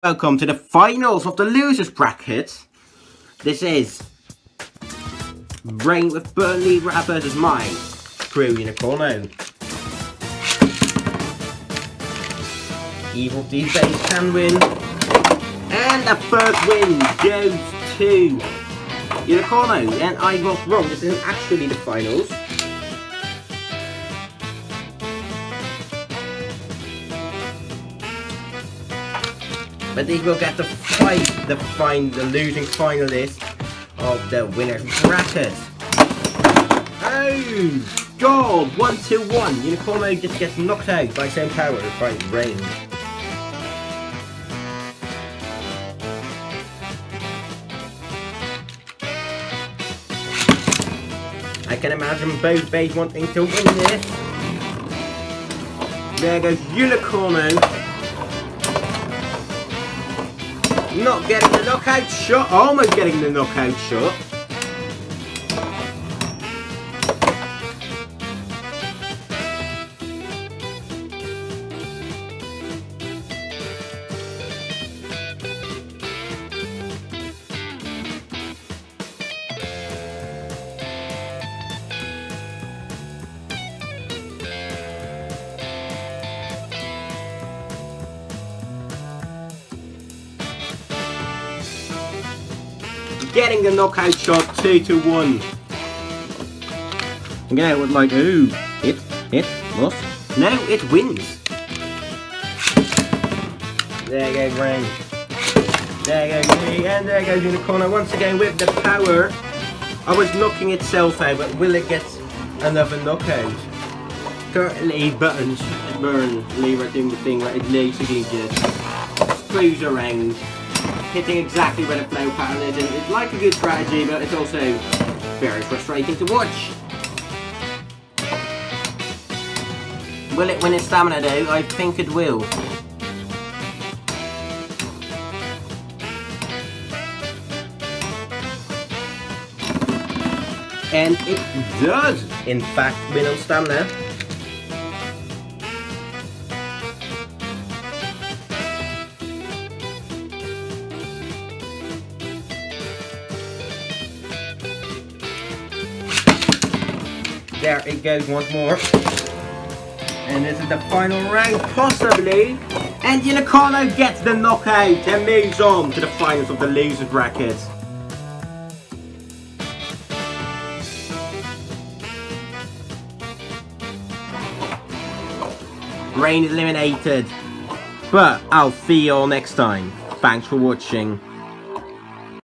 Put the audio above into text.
Welcome to the finals of the losers bracket. This is Rain with Libra versus mine, crew Unicorno. Evil these days can win. And the first win goes to Unicorno. And I got wrong, this isn't actually the finals. But they will get the losing finalist of the winner's bracket. Oh God! 1-2-1. Unicorno just gets knocked out by same power by Rain. I can imagine both bays wanting to win this. There goes Unicorno. Not getting the knockout shot, almost getting the knockout shot. Getting the knockout shot, 2-1. Again, I was like, ooh, it lost. No, it wins. There goes Rain. There goes me, and there goes Unicorno once again with the power. I was knocking itself out, but will it get another knockout? Currently, buttons burn. Libra doing the thing where it basically just screws around, hitting exactly where the flow pattern is, and it's like a good strategy, but it's also very frustrating to watch. Will it win its stamina though? I think it will. And it does, in fact, win on stamina. There it goes once more. And this is the final round, possibly. And Unicorno gets the knockout and moves on to the finals of the loser bracket. Rain is eliminated. But I'll see you all next time. Thanks for watching.